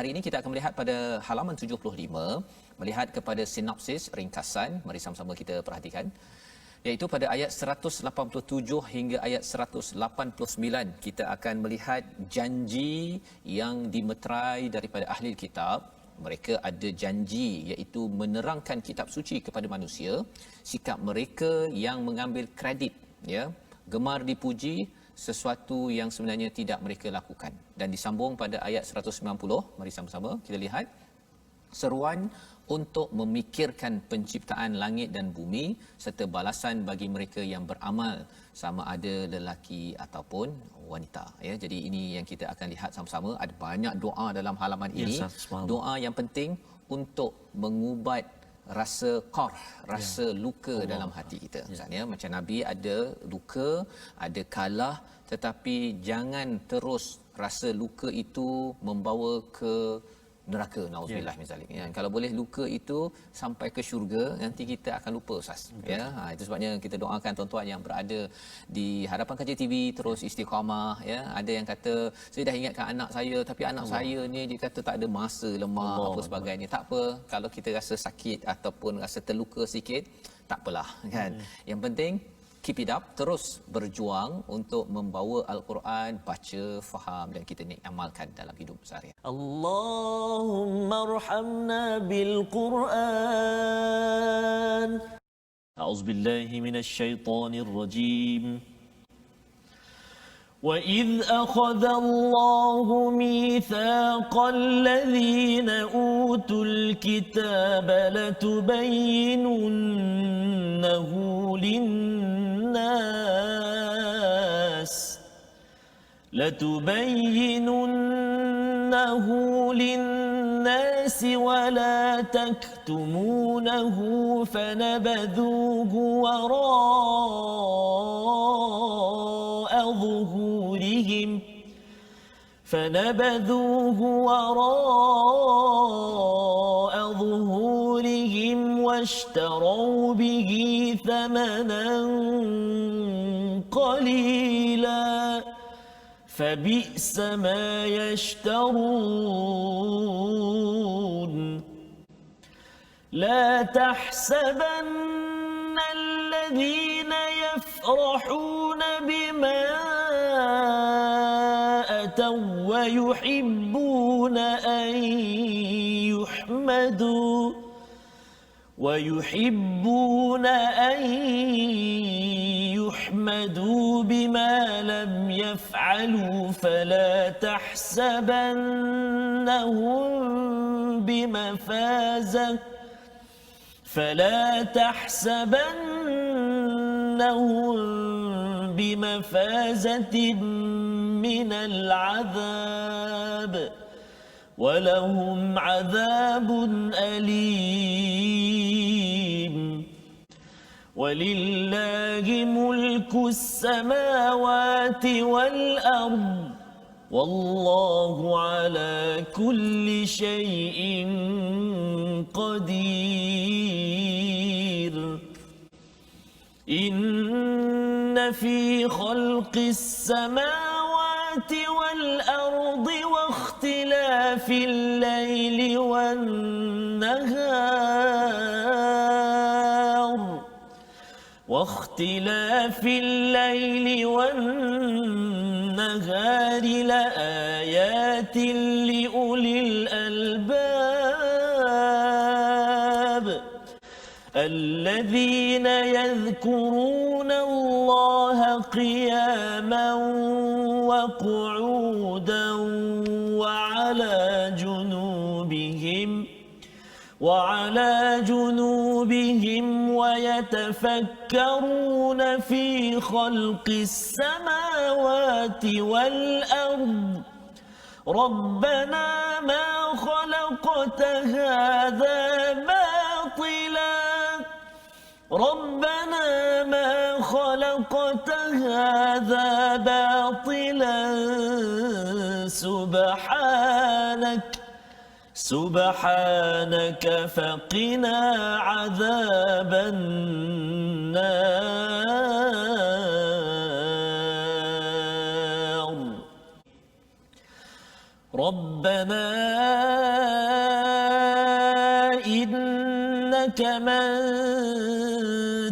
hari ini kita akan melihat pada halaman 75, melihat kepada sinopsis ringkasan. Mari sama-sama kita perhatikan, iaitu pada ayat 187 hingga ayat 189 kita akan melihat janji yang dimeterai daripada ahli kitab. Mereka ada janji iaitu menerangkan kitab suci kepada manusia. Sikap mereka yang mengambil kredit, ya, gemar dipuji sesuatu yang sebenarnya tidak mereka lakukan. Dan disambung pada ayat 190, mari sama-sama kita lihat seruan untuk memikirkan penciptaan langit dan bumi serta balasan bagi mereka yang beramal, sama ada lelaki ataupun wanita, ya. Jadi ini yang kita akan lihat sama-sama. Ada banyak doa dalam halaman ini. Doa yang penting untuk mengubat rasa rasa luka dalam hati kita. Misalnya macam Nabi ada luka, ada kalah, tetapi jangan terus rasa luka itu membawa ke neraka, nauzubillah min zalik, ya. Kalau boleh luka itu sampai ke syurga, nanti kita akan lupa, Ustaz, ya. Itu sebabnya kita doakan tuan-tuan yang berada di hadapan kaca TV terus istiqamah, ya. Ada yang kata saya dah ingatkan anak saya, tapi anak saya ni dia kata tak ada masa, lemah apa sebagainya. Tak apa, kalau kita rasa sakit ataupun rasa terluka sikit, tak apalah, kan. Yang penting keep it up, terus berjuang untuk membawa Al-Quran, baca, faham dan kita ni amalkan dalam hidup seharian. Allahumma arhamna bil Quran. A'udzubillahi minasyaitonir rajim. وَإِذْ أَخَذَ اللَّهُ مِيثَاقَ الَّذِينَ أُوتُوا الْكِتَابَ لَتُبَيِّنُنَّهُ لِلنَّاسِ وَلَا تَكْتُمُونَهُ فَنَبَذُوهُ وراء ظهورهم واشتروا به ثمنا قليلا فبئس ما يشترون لا تحسبن الذين يفرحون بما ويحبون أن يحمدوا بما لم يفعلوا فلا تحسبنهم بمفازة من العذاب ولهم عذاب أليم ولله ملك السماوات والأرض والله على كل شيء قدير إن في خلق السماوات والأرض واختلاف الليل والنهار لآيات لأولي الألباب الذين يذكرون الله قياما وقعودا وعلى جنوبهم ويتفكرون في خلق السماوات والأرض ربنا ما خلقت هذا باطلا سبحانك فقنا عذاب النار ربنا إنك من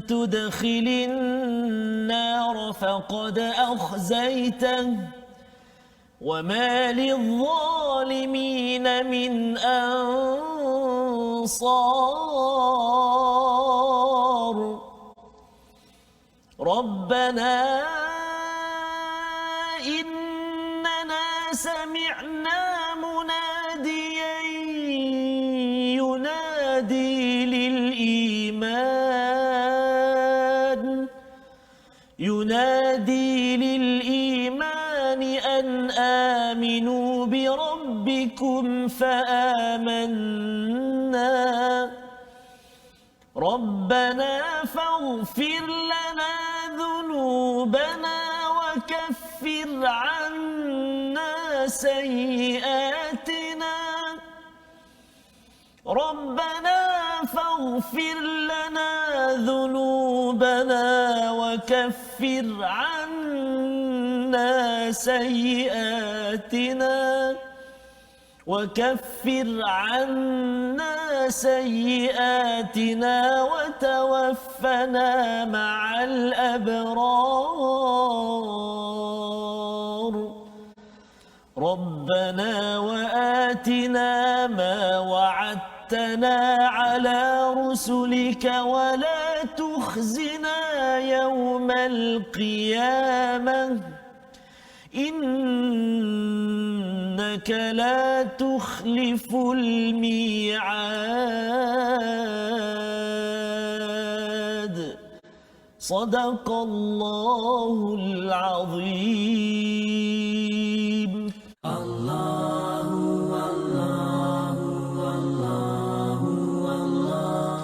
تدخل النار فقد أخزيته وما للظالمين من أنصار ربنا إننا سمعنا مناديا ينادي للإيمان أن آمنوا بربكم فآمنا ربنا فاغفر لنا ذنوبنا وكفر عنا سيئاتنا ربنا فاغفر لنا ذنوبنا وكفر عنا سيئاتنا وتوفنا مع الأبرار ربنا وآتنا ما وعدتنا على رسلك ولا تخزنا يوم القيامة إنك لا تخلف الميعاد صدق الله العظيم.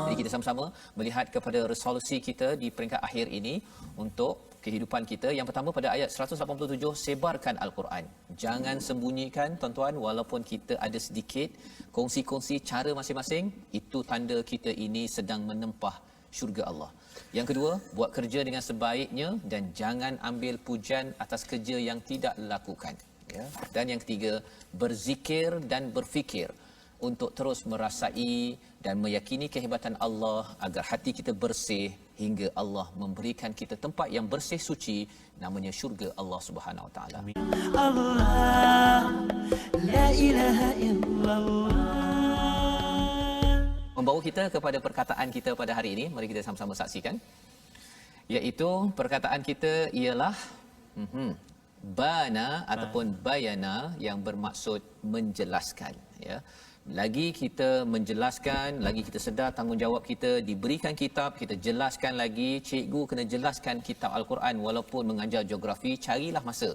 Jadi kita sama-sama melihat kepada resolusi kita di peringkat akhir ini untuk kehidupan kita. Yang pertama pada ayat 187, sebarkan Al-Quran. Jangan sembunyikan tuan-tuan, walaupun kita ada sedikit kongsi-kongsi cara masing-masing, itu tanda kita ini sedang menempah syurga Allah. Yang kedua, buat kerja dengan sebaiknya dan jangan ambil pujian atas kerja yang tidak lakukan. Ya. Dan yang ketiga, berzikir dan berfikir untuk terus merasai dan meyakini kehebatan Allah agar hati kita bersih hingga Allah memberikan kita tempat yang bersih suci, namanya syurga Allah Subhanahu Wa Taala. Allah la ilaha illallah. Membawa kita kepada perkataan kita pada hari ini, mari kita sama-sama saksikan. Iaitu perkataan kita ialah bana ataupun bayana, yang bermaksud menjelaskan, ya. Lagi kita menjelaskan, lagi kita sedar tanggungjawab kita, diberikan kitab, kita jelaskan lagi. Cikgu kena jelaskan kitab Al-Quran walaupun mengajar geografi, carilah masa.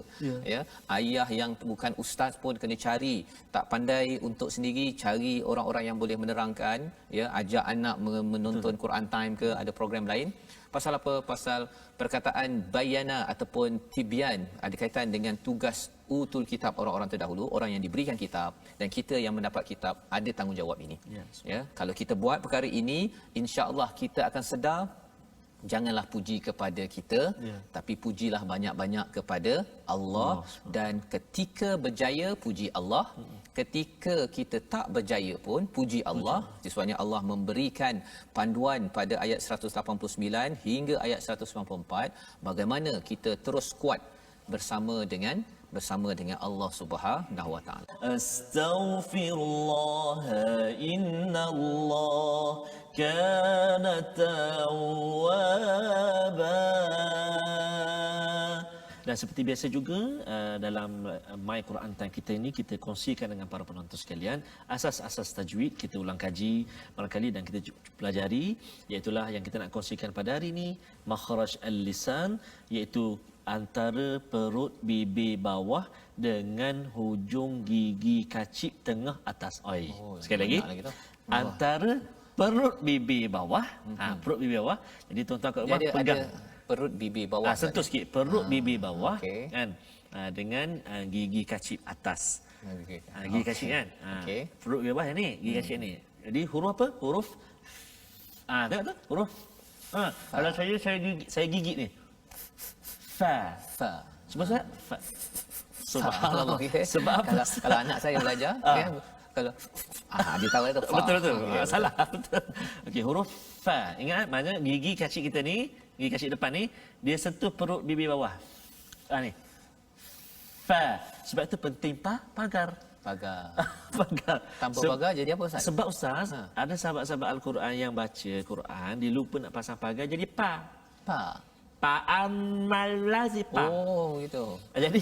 Ya, ayah yang bukan ustaz pun kena cari. Tak pandai untuk sendiri, cari orang-orang yang boleh menerangkan, ya, ajak anak menonton Quran Time ke, ada program lain. Pasal apa? Pasal perkataan bayana ataupun tibyan ada kaitan dengan tugas utul kitab orang-orang terdahulu, orang yang diberikan kitab, dan kita yang mendapat kitab ada tanggungjawab ini. Ya, kalau kita buat perkara ini, insya-Allah kita akan sedar, janganlah puji kepada kita, tapi pujilah banyak-banyak kepada Allah. Dan ketika berjaya, puji Allah. Ketika kita tak berjaya pun, puji Allah. Sebabnya Allah memberikan panduan pada ayat 189 hingga ayat 194 bagaimana kita terus kuat bersama dengan Allah Subhanahu Wa Taala. Astaghfirullah innallah kana tawwaba. Dan seperti biasa juga dalam My Quran Time kita ini, kita kongsikan dengan para penonton sekalian asas-asas tajwid, kita ulang kaji barangkali dan kita pelajari, iaitulah yang kita nak kongsikan pada hari ini, makhraj al-lisan, iaitu antara perut bibir bawah dengan hujung gigi kacip tengah atas. Sekali lagi, antara perut bibir bawah, perut bibir bawah. Jadi tuan-tuan kat rumah pegang perut bibir bawah. Sentuh sikit perut bibir bawah, kan, dengan gigi kacip atas. Gigi kacip kan. Perut bibir bawah ni, gigi kacip ni. Jadi huruf apa? Huruf tengok tu, huruf kalau saya gigit ni. Fa. Sebab saya fa. Subhanallah. Sebab kalau anak saya belajar, kalau dia tahu itu fa. Betul betul. Ya, Salah betul. Okey, huruf fa. Ingat maknanya gigi kacik kita ni, gigi kacik depan ni dia sentuh perut bibir bawah. Ni. Fa. Sebab itu penting pagar. Pagar. Pagar. Tanpa pagar jadi apa Ustaz? Sebab Ustaz, ada sahabat-sahabat Al-Quran yang baca Quran, dia lupa nak pasang pagar jadi pa. Pa. Pa'amal lazipa. Oh, gitu. Jadi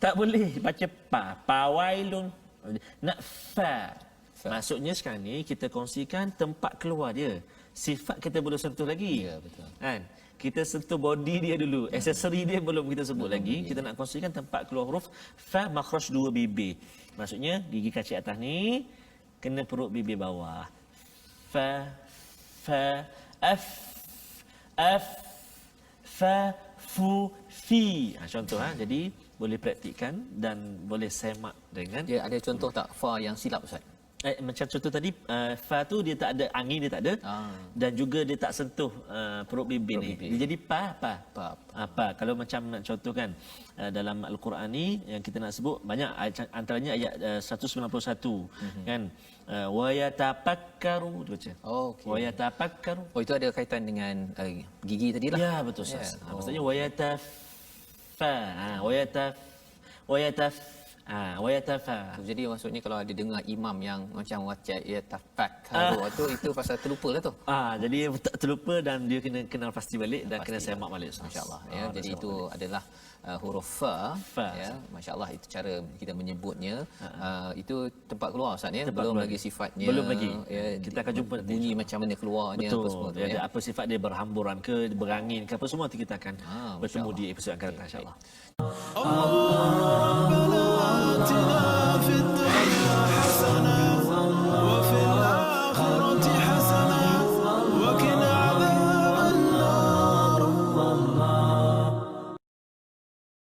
tak boleh baca pa. Pawailun. Nak fa. Maksudnya sekarang ni kita kongsikan tempat keluar dia. Sifat kita belum sentuh lagi. Ya, betul. Kan? Kita sentuh body dia dulu. Aksesori dia belum kita sebut lagi. Kita nak kongsikan tempat keluar huruf fa makhraj dua bibir. Maksudnya gigi kacik atas ni kena perut bibir bawah. Fa af fa fu fi. Contoh jadi boleh praktikkan dan boleh semak dengan Dia ada contoh tak fa yang silap Ustaz? macam contoh tadi fa tu dia tak ada angin, dia tak ada dan juga dia tak sentuh perut bibir ni. Dia jadi pa. Pa. Kalau macam nak contohkan dalam Al-Quran ni yang kita nak sebut banyak, antaranya ayat 191 kan, wa yatafakkaru tu baca. Okey. Wa yatafakkaru. Oh, itu ada kaitan dengan gigi tadilah. Ya betul Ustaz. Maksudnya wa yatafa. Wa yatafa. Jadi maksudnya kalau ada dengar imam yang macam wacak ya tafakkaru itu pasal terlupa lah tu. Jadi tak terlupa dan dia kena kenal pasti balik dan kena semak balik Masya-Allah ya. Jadi itu adalah huruf fa ya. Masya-Allah, itu cara kita menyebutnya. Itu tempat keluar Ustaz ya. Belum lagi sifatnya. Belum lagi. Ya, Kita akan jumpa bunyi macam mana keluarnya betul. apa semua tu Ada ya. apa sifat dia, berhamburan ke, berangin ke, apa semua kita akan bertemu di episod akan datang insya-Allah.